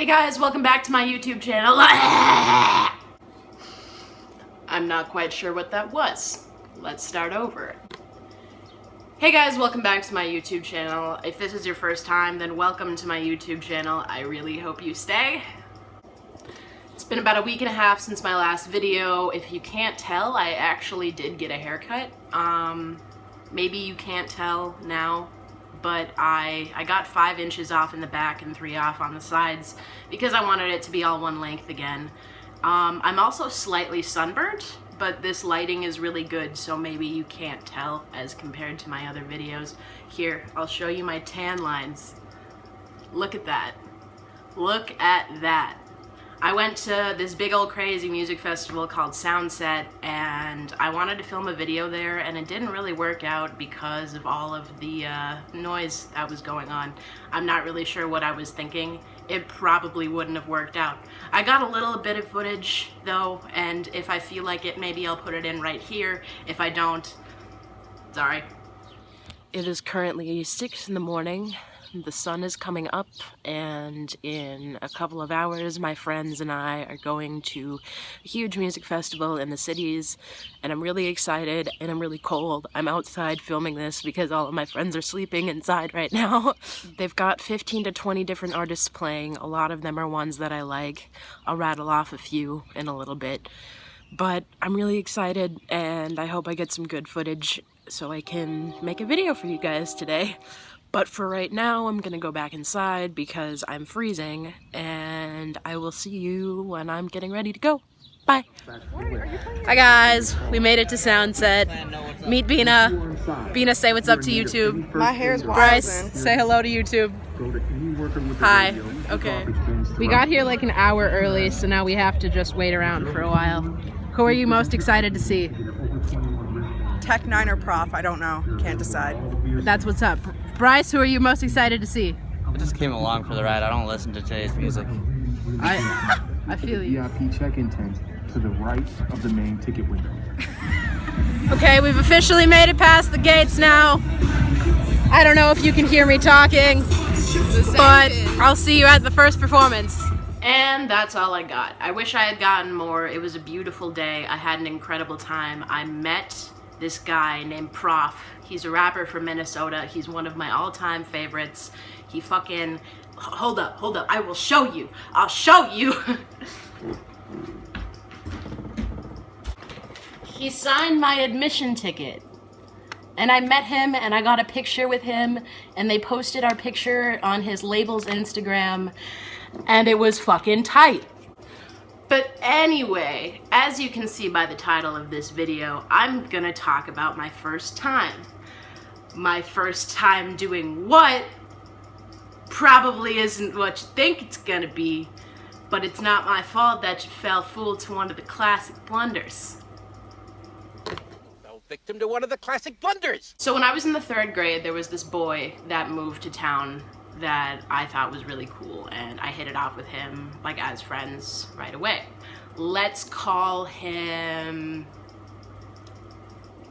Hey guys, welcome back to my YouTube channel. I'm not quite sure what that was. Let's start over. Hey guys, welcome back to my YouTube channel. If this is your first time, then welcome to my YouTube channel. I really hope you stay. It's been about a week and a half since my last video. If you can't tell, I actually did get a haircut. Maybe you can't tell now, but I got 5 inches off in the back and 3 off on the sides because I wanted it to be all one length again. I'm also slightly sunburnt, but this lighting is really good, so maybe you can't tell as compared to my other videos. Here, I'll show you my tan lines. Look at that. Look at that. I went to this big old crazy music festival called Soundset, and I wanted to film a video there, and it didn't really work out because of all of the noise that was going on. I'm not really sure what I was thinking. It probably wouldn't have worked out. I got a little bit of footage though, and if I feel like it, maybe I'll put it in right here. If I don't, sorry. It is currently 6 in the morning. The sun is coming up, and in a couple of hours my friends and I are going to a huge music festival in the cities, and I'm really excited and I'm really cold. I'm outside filming this because all of my friends are sleeping inside right now. They've got 15 to 20 different artists playing. A lot of them are ones that I like. I'll rattle off a few in a little bit, but I'm really excited and I hope I get some good footage so I can make a video for you guys today. But for right now, I'm gonna go back inside because I'm freezing, and I will see you when I'm getting ready to go. Bye. Hi guys, we made it to Soundset. Meet Bina. Bina, say what's up to YouTube. My hair's Bryce, say hello to YouTube. Hi. Okay. We got here like an hour early, so now we have to just wait around for a while. Who are you most excited to see? Tech 9 or Prof, I don't know. Can't decide. That's what's up. Bryce, who are you most excited to see? I just came along for the ride. I don't listen to today's music. I feel you. VIP check-in tent to the right of the main ticket window. Okay, we've officially made it past the gates now. I don't know if you can hear me talking, but I'll see you at the first performance. And that's all I got. I wish I had gotten more. It was a beautiful day. I had an incredible time. I met this guy named Prof. He's a rapper from Minnesota. He's one of my all-time favorites. He fucking... Hold up. I will show you. I'll show you. He signed my admission ticket. And I met him and I got a picture with him, and they posted our picture on his label's Instagram, and it was fucking tight. But anyway, as you can see by the title of this video, I'm gonna talk about my first time. My first time doing what probably isn't what you think it's gonna be, but it's not my fault that you fell fool to one of the classic blunders. Fell victim to one of the classic blunders! So when I was in the 3rd grade, there was this boy that moved to town that I thought was really cool, and I hit it off with him like as friends right away. Let's call him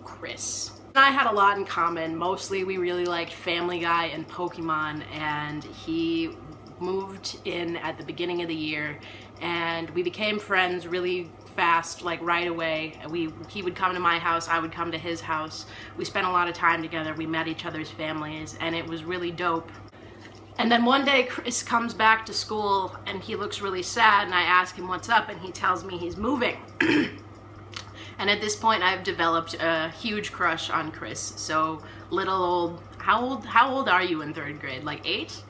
Chris. I had a lot in common. Mostly we really liked Family Guy and Pokemon, and he moved in at the beginning of the year, and we became friends really fast, like right away. He would come to my house, I would come to his house. We spent a lot of time together. We met each other's families, and it was really dope. And then one day Chris comes back to school and he looks really sad, and I ask him what's up, and he tells me he's moving. And at this point I've developed a huge crush on Chris. So little old, how old are you in 3rd grade? Like 8?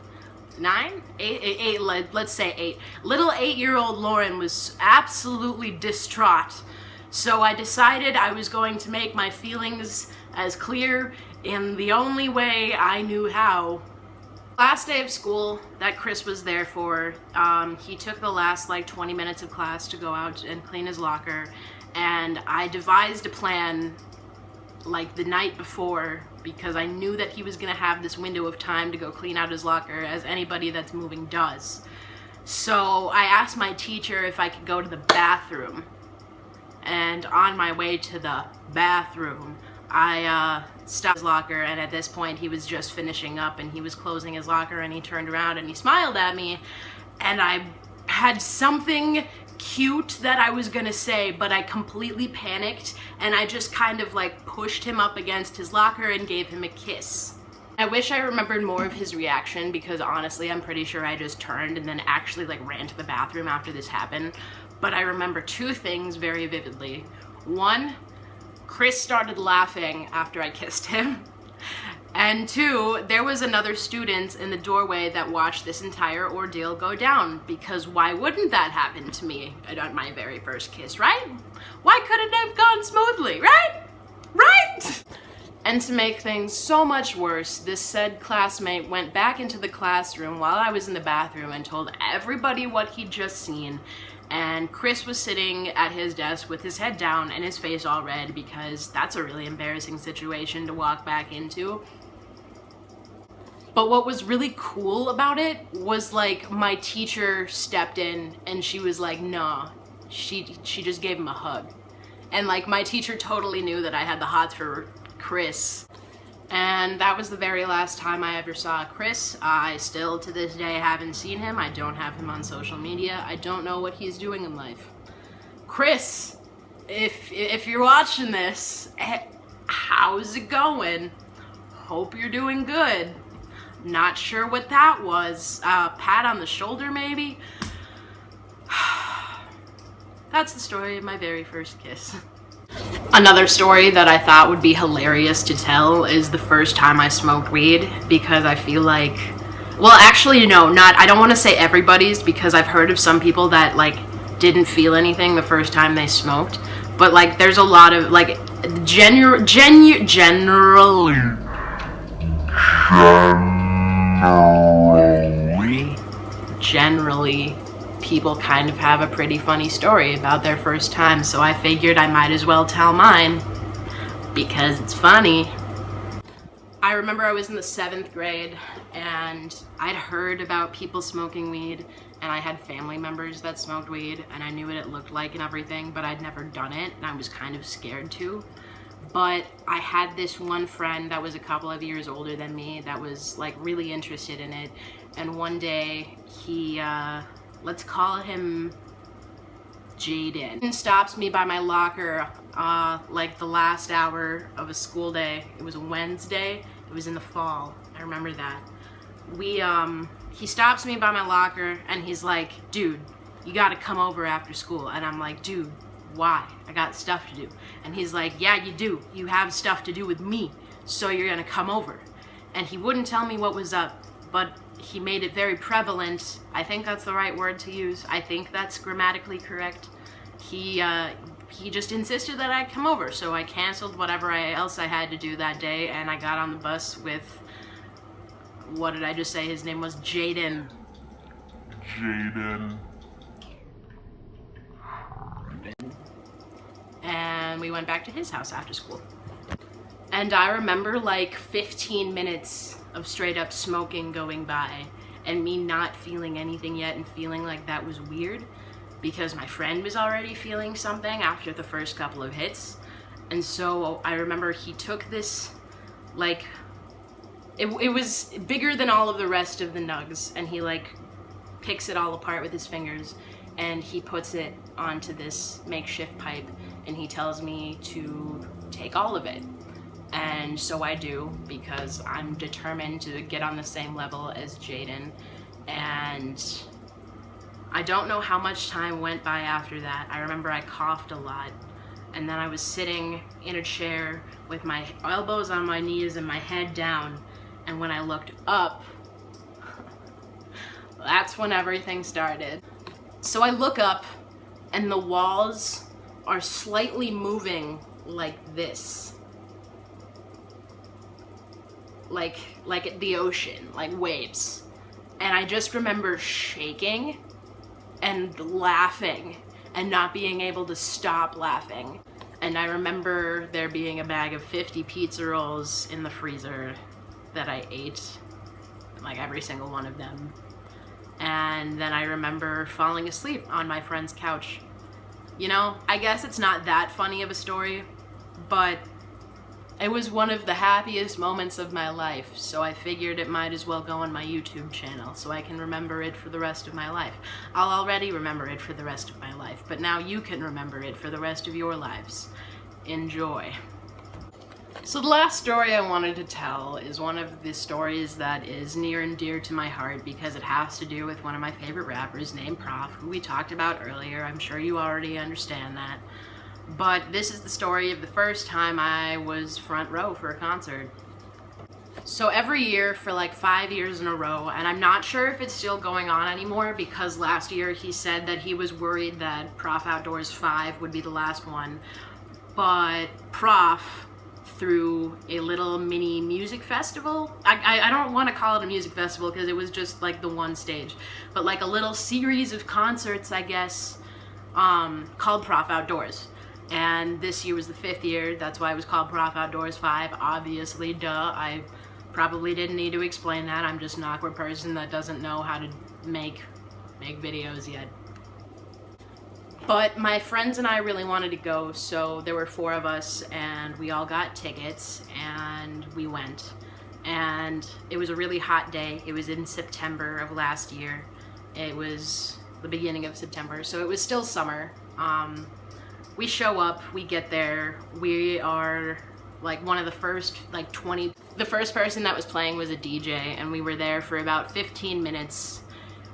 9? 8, let's say 8. Little 8-year-old Lauren was absolutely distraught. So I decided I was going to make my feelings as clear in the only way I knew how. Last day of school that Chris was there for, he took the last like 20 minutes of class to go out and clean his locker, and I devised a plan like the night before because I knew that he was gonna have this window of time to go clean out his locker, as anybody that's moving does. So I asked my teacher if I could go to the bathroom, and on my way to the bathroom I stopped his locker, and at this point he was just finishing up and he was closing his locker, and he turned around and he smiled at me, and I had something cute that I was gonna say, but I completely panicked and I just kind of like pushed him up against his locker and gave him a kiss. I wish I remembered more of his reaction, because honestly I'm pretty sure I just turned and then actually like ran to the bathroom after this happened. But I remember two things very vividly. One, Chris started laughing after I kissed him. And two, there was another student in the doorway that watched this entire ordeal go down, because why wouldn't that happen to me on my very first kiss, right? Why couldn't it have gone smoothly, right? Right? And to make things so much worse, this said classmate went back into the classroom while I was in the bathroom and told everybody what he'd just seen. And Chris was sitting at his desk with his head down and his face all red, because that's a really embarrassing situation to walk back into. But what was really cool about it was like my teacher stepped in and she was like, nah, she just gave him a hug. And like my teacher totally knew that I had the hots for Chris. And that was the very last time I ever saw Chris. I still to this day haven't seen him. I don't have him on social media. I don't know what he's doing in life. Chris, if you're watching this, how's it going? Hope you're doing good. Not sure what that was. Pat on the shoulder, maybe? That's the story of my very first kiss. Another story that I thought would be hilarious to tell is the first time I smoked weed, because I feel like, well, actually, no, I don't want to say everybody's, because I've heard of some people that, like, didn't feel anything the first time they smoked, but, like, there's a lot of, like, generally, people kind of have a pretty funny story about their first time, so I figured I might as well tell mine, because it's funny. I remember I was in the 7th grade, and I'd heard about people smoking weed, and I had family members that smoked weed, and I knew what it looked like and everything, but I'd never done it, and I was kind of scared to. But I had this one friend that was a couple of years older than me that was like really interested in it, and one day he, let's call him Jaden, stops me by my locker like the last hour of a school day. It was a Wednesday, it was in the fall, I remember that. He stops me by my locker and he's like, dude, you gotta come over after school. And I'm like, dude, why? I got stuff to do. And he's like, yeah, you do. You have stuff to do with me, so you're gonna come over. And he wouldn't tell me what was up, but he made it very prevalent. I think that's the right word to use. I think that's grammatically correct. He just insisted that I come over, so I canceled whatever else I had to do that day, and I got on the bus with, what did I just say his name was? Jaden. And we went back to his house after school. And I remember like 15 minutes of straight up smoking going by and me not feeling anything yet and feeling like that was weird, because my friend was already feeling something after the first couple of hits. And so I remember he took this, like, it was bigger than all of the rest of the nugs, and he like picks it all apart with his fingers and he puts it onto this makeshift pipe and he tells me to take all of it. And so I do, because I'm determined to get on the same level as Jaden. And I don't know how much time went by after that. I remember I coughed a lot, and then I was sitting in a chair with my elbows on my knees and my head down, and when I looked up, that's when everything started. So I look up, and the walls are slightly moving like this. Like at the ocean, like waves. And I just remember shaking and laughing and not being able to stop laughing. And I remember there being a bag of 50 pizza rolls in the freezer that I ate, like every single one of them. And then I remember falling asleep on my friend's couch. You know, I guess it's not that funny of a story, but It was one of the happiest moments of my life, so I figured it might as well go on my YouTube channel so I can remember it for the rest of my life. I'll already remember it for the rest of my life, but now you can remember it for the rest of your lives. Enjoy. So the last story I wanted to tell is one of the stories that is near and dear to my heart because it has to do with one of my favorite rappers named Prof, who we talked about earlier. I'm sure you already understand that. But this is the story of the first time I was front row for a concert. So every year for like 5 years in a row, and I'm not sure if it's still going on anymore because last year he said that he was worried that Prof Outdoors 5 would be the last one, but Prof through a little mini music festival. I don't want to call it a music festival because it was just like the one stage, but like a little series of concerts, I guess, called Prof Outdoors. And this year was the 5th year, that's why it was called Prof Outdoors 5, obviously, duh. I probably didn't need to explain that. I'm just an awkward person that doesn't know how to make videos yet. But my friends and I really wanted to go, so there were 4 of us, and we all got tickets, and we went. And it was a really hot day. It was in September of last year. It was the beginning of September, so it was still summer. We show up, we get there, we are like one of the first, like 20, the first person that was playing was a DJ, and we were there for about 15 minutes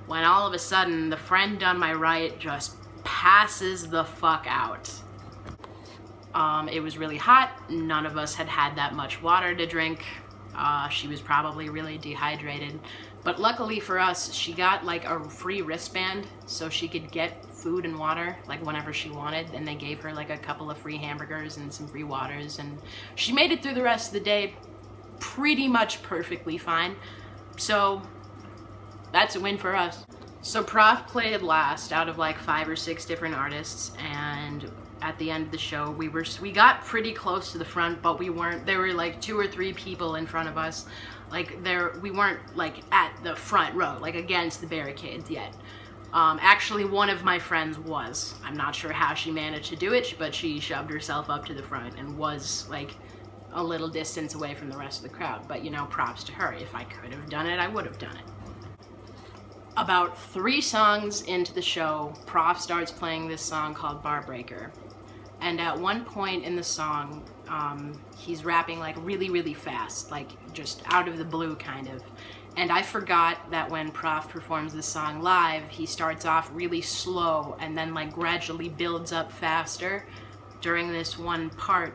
when all of a sudden the friend on my right just passes the fuck out. It was really hot, none of us had had that much water to drink. She was probably really dehydrated, but luckily for us, she got like a free wristband so she could get food and water like whenever she wanted, and they gave her like a couple of free hamburgers and some free waters, and she made it through the rest of the day pretty much perfectly fine. So that's a win for us. So Prof played last out of like 5 or 6 different artists, and at the end of the show we got pretty close to the front, but we weren't, there were like 2 or 3 people in front of us, like we weren't like at the front row, like against the barricades yet. Actually one of my friends was. I'm not sure how she managed to do it, but she shoved herself up to the front and was like a little distance away from the rest of the crowd, but you know, props to her. If I could have done it, I would have done it. About 3 songs into the show, Prof starts playing this song called Bar Breaker. And at one point in the song, he's rapping like really, really fast, like just out of the blue kind of. And I forgot that when Prof performs this song live, he starts off really slow and then like gradually builds up faster during this one part.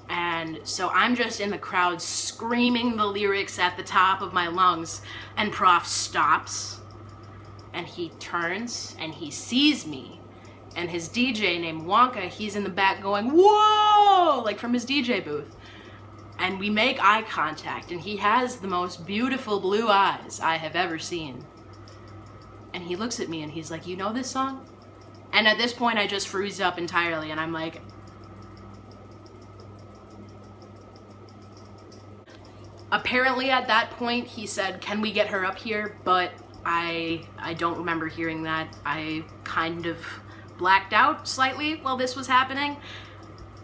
And so I'm just in the crowd screaming the lyrics at the top of my lungs, and Prof stops and he turns and he sees me, and his DJ named Wonka, he's in the back going, whoa, like from his DJ booth. And we make eye contact, and he has the most beautiful blue eyes I have ever seen. And he looks at me and he's like, you know this song? And at this point I just freeze up entirely, and I'm like, apparently at that point he said, can we get her up here? But I don't remember hearing that. I kind of blacked out slightly while this was happening.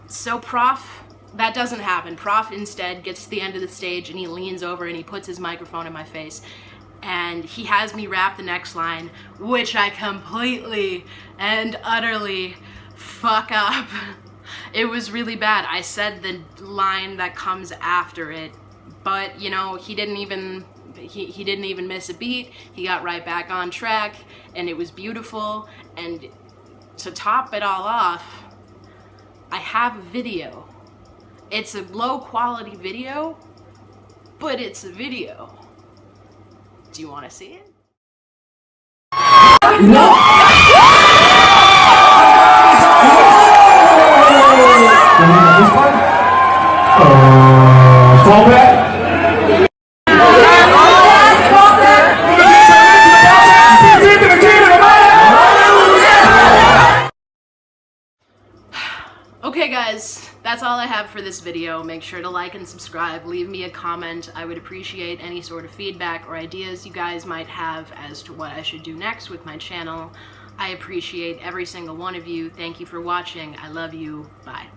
So Prof, that doesn't happen. Prof instead gets to the end of the stage and he leans over and he puts his microphone in my face, and he has me rap the next line, which I completely and utterly fuck up. It was really bad. I said the line that comes after it, but you know, he didn't even miss a beat. He got right back on track, and it was beautiful. And to top it all off, I have a video. It's a low quality video, but it's a video. Do you want to see it? Fall back. Okay guys, that's all I have for this video. Make sure to like and subscribe, leave me a comment. I would appreciate any sort of feedback or ideas you guys might have as to what I should do next with my channel. I appreciate every single one of you. Thank you for watching. I love you. Bye.